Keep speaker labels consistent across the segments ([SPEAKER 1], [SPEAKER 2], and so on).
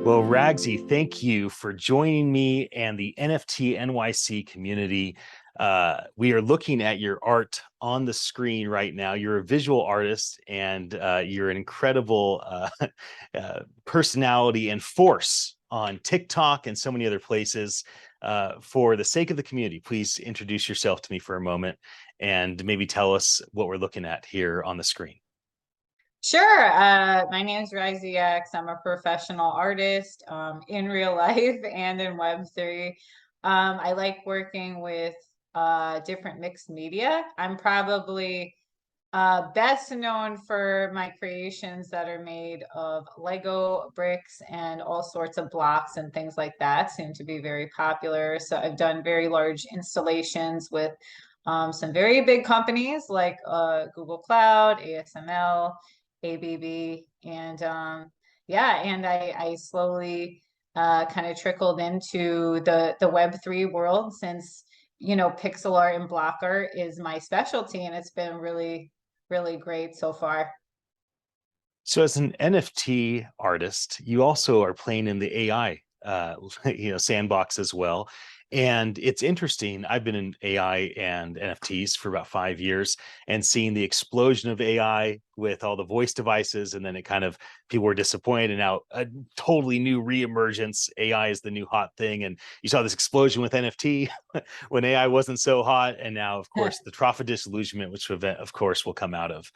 [SPEAKER 1] Well, Ragzy, thank you for joining me and the NFT NYC community. We are looking at your art on the screen right now. You're a visual artist and you're an incredible personality and force on TikTok and so many other places. For the sake of the community, please introduce yourself to me for a moment and maybe tell us what we're looking at here on the screen.
[SPEAKER 2] Sure. My name is Ragzy X. I'm a professional artist in real life and in Web3. I like working with different mixed media. I'm probably best known for my creations that are made of Lego bricks and all sorts of blocks and things like that seem to be very popular. So I've done very large installations with some very big companies like Google Cloud, ASML, ABB, and yeah, and I slowly kind of trickled into the Web3 world since pixel art and block art is my specialty, and it's been really great so far.
[SPEAKER 1] So, as an NFT artist, you also are playing in the AI, sandbox as well. And it's interesting. I've been in AI and NFTs for about 5 years, and seeing the explosion of AI with all the voice devices, and then it kind of people were disappointed, and now a totally new reemergence. AI is the new hot thing, and you saw this explosion with NFT when AI wasn't so hot, and now, of course, the trough of disillusionment, which event, of course, will come out of.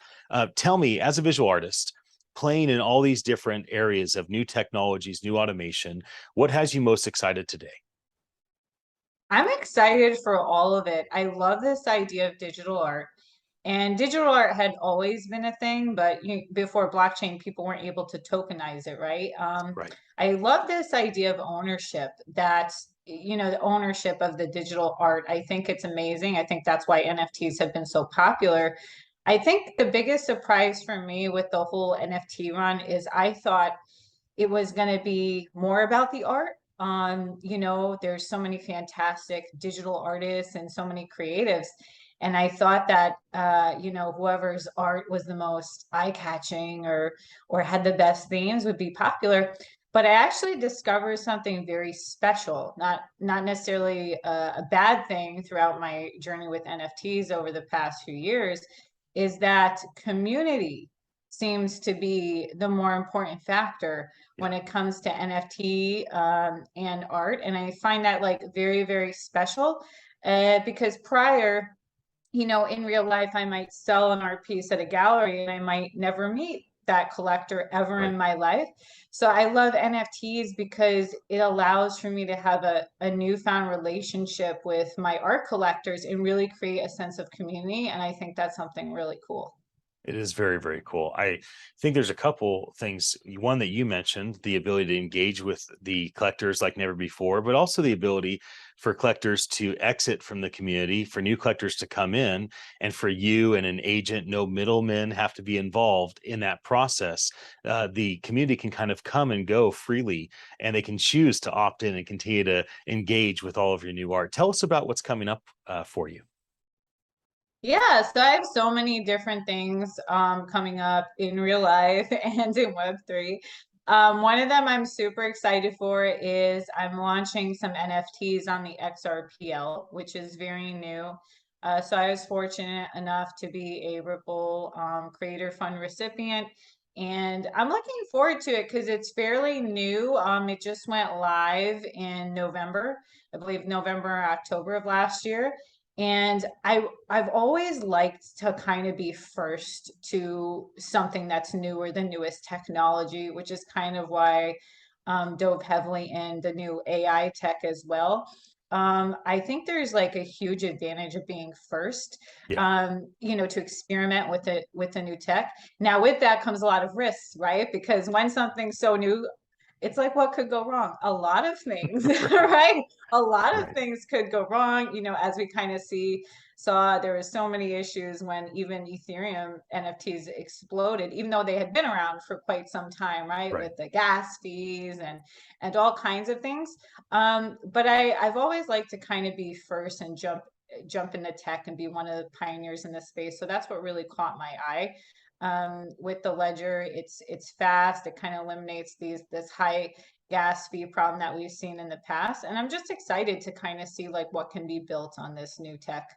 [SPEAKER 1] Tell me, as a visual artist playing in all these different areas of new technologies, new automation, what has you most excited today?
[SPEAKER 2] I'm excited for all of it. I love this idea of digital art. And digital art had always been a thing, but before blockchain, people weren't able to tokenize it, right?
[SPEAKER 1] Right.
[SPEAKER 2] I love this idea of ownership, that, the ownership of the digital art. I think it's amazing. I think that's why NFTs have been so popular. I think the biggest surprise for me with the whole NFT run is I thought it was going to be more about the art. There's so many fantastic digital artists and so many creatives. And I thought that, whoever's art was the most eye-catching or had the best themes would be popular. But I actually discovered something very special, not necessarily a bad thing throughout my journey with NFTs over the past few years, is that community seems to be the more important factor
[SPEAKER 1] Yeah.
[SPEAKER 2] when it comes to NFT and art. And I find that like very special because prior, in real life, I might sell an art piece at a gallery and I might never meet that collector ever
[SPEAKER 1] Right.
[SPEAKER 2] in my life. So I love NFTs because it allows for me to have a newfound relationship with my art collectors and really create a sense of community. And I think that's something really cool.
[SPEAKER 1] It is very cool. I think there's a couple things. One that you mentioned, the ability to engage with the collectors like never before, but also the ability for collectors to exit from the community, for new collectors to come in, and for you and an agent, no middlemen have to be involved in that process. The community can kind of come and go freely, and they can choose to opt in and continue to engage with all of your new art. Tell us about what's coming up for you.
[SPEAKER 2] Yeah, so I have so many different things coming up in real life and in Web3. One of them I'm super excited for is I'm launching some NFTs on the XRPL, which is very new. So I was fortunate enough to be a Ripple Creator Fund recipient, and I'm looking forward to it because it's fairly new. It just went live in November, I believe November or October of last year. And I've always liked to kind of be first to something that's new or the newest technology, which is kind of why dove heavily in the new AI tech as well. I think there's like a huge advantage of being first,
[SPEAKER 1] Yeah.
[SPEAKER 2] to experiment with the new tech. Now, with that comes a lot of risks, right? Because when something's so new, it's like what could go wrong? A lot of things,
[SPEAKER 1] Right.
[SPEAKER 2] right? A lot of
[SPEAKER 1] Right.
[SPEAKER 2] things could go wrong, as we kind of saw there were so many issues when even Ethereum NFTs exploded, even though they had been around for quite some time, right?
[SPEAKER 1] Right.
[SPEAKER 2] With the gas fees and all kinds of things. But I've always liked to kind of be first and jump into tech and be one of the pioneers in this space. So that's what really caught my eye with the ledger. It's fast. It kind of eliminates this high gas fee problem that we've seen in the past. And I'm just excited to kind of see like what can be built on this new tech.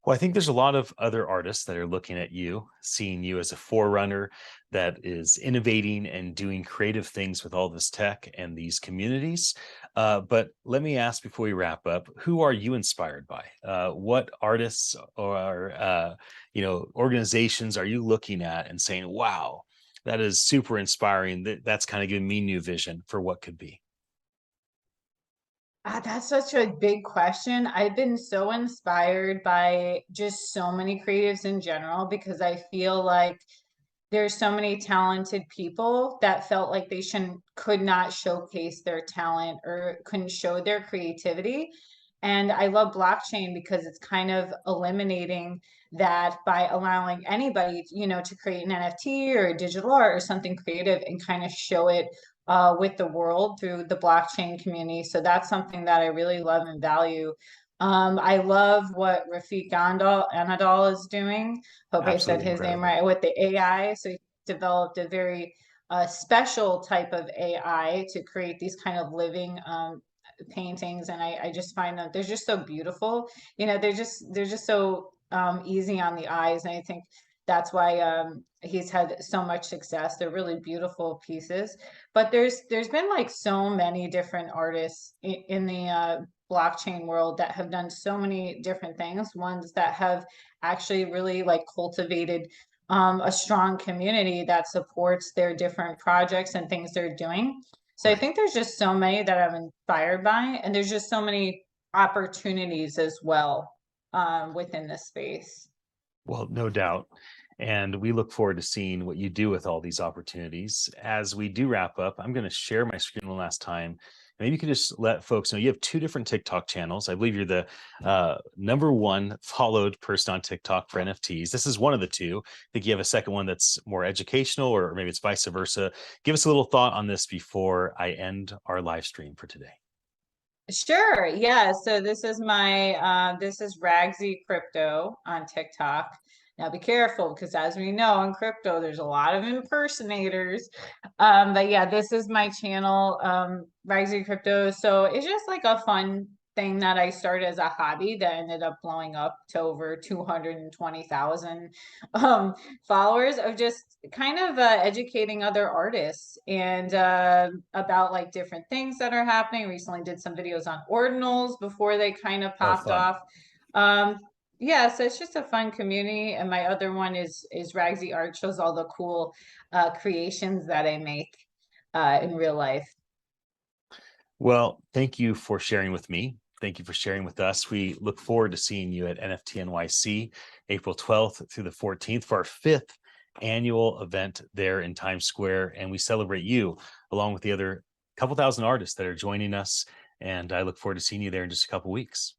[SPEAKER 1] Well, I think there's a lot of other artists that are looking at you, seeing you as a forerunner that is innovating and doing creative things with all this tech and these communities. But let me ask before we wrap up, who are you inspired by? What artists or organizations are you looking at and saying, "Wow, that is super inspiring. That's kind of giving me new vision for what could be."
[SPEAKER 2] That's such a big question. I've been so inspired by just so many creatives in general because I feel like there's so many talented people that felt like they shouldn't could not showcase their talent or couldn't show their creativity. And I love blockchain because it's kind of eliminating that by allowing anybody, to create an NFT or a digital art or something creative and kind of show it with the world through the blockchain community. So that's something that I really love and value. I love what Rafiq Anadol is doing. Hope I said
[SPEAKER 1] Absolutely
[SPEAKER 2] his name
[SPEAKER 1] incredible.
[SPEAKER 2] right, with the AI. So he developed a very special type of AI to create these kind of living paintings. And I just find that they're just so beautiful. They're just so easy on the eyes. And I think that's why he's had so much success. They're really beautiful pieces. But there's been like so many different artists in the blockchain world that have done so many different things, ones that have actually really like cultivated a strong community that supports their different projects and things they're doing. So I
[SPEAKER 1] Right.
[SPEAKER 2] think there's just so many that I'm inspired by, and there's just so many opportunities as well within this space.
[SPEAKER 1] Well, no doubt. And we look forward to seeing what you do with all these opportunities. As we do wrap up, I'm going to share my screen one last time. Maybe you could just let folks know you have two different TikTok channels. I believe you're the number one followed person on TikTok for NFTs. This is one of the two. I think you have a second one that's more educational, or maybe it's vice versa. Give us a little thought on this before I end our live stream for today.
[SPEAKER 2] Sure. Yeah. So this is Ragzy Crypto on TikTok. Now be careful because as we know in crypto, there's a lot of impersonators. But yeah, this is my channel, Ragzy Crypto. So it's just like a fun thing that I started as a hobby that ended up blowing up to over 220,000 um followers, of just kind of educating other artists and about like different things that are happening. Recently did some videos on ordinals before they kind of
[SPEAKER 1] Oh,
[SPEAKER 2] popped
[SPEAKER 1] fun.
[SPEAKER 2] off. um yeah, so it's just a fun community. And my other one is Ragsy Art, shows all the cool creations that I make in real life.
[SPEAKER 1] Well, thank you for sharing with me. Thank you for sharing with us. We look forward to seeing you at NFT NYC, April 12th through the 14th for our fifth annual event there in Times Square. And we celebrate you along with the other couple thousand artists that are joining us. And I look forward to seeing you there in just a couple weeks.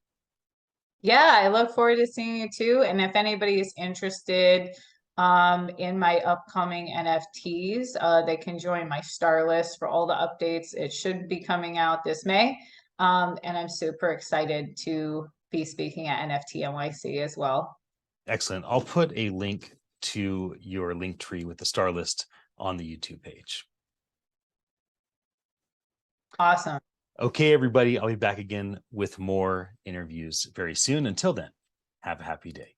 [SPEAKER 2] Yeah, I look forward to seeing you too. And if anybody is interested in my upcoming NFTs, they can join my star list for all the updates. It should be coming out this May. And I'm super excited to be speaking at NFT NYC as well.
[SPEAKER 1] Excellent. I'll put a link to your link tree with the star list on the YouTube page.
[SPEAKER 2] Awesome.
[SPEAKER 1] Okay, everybody, I'll be back again with more interviews very soon. Until then, have a happy day.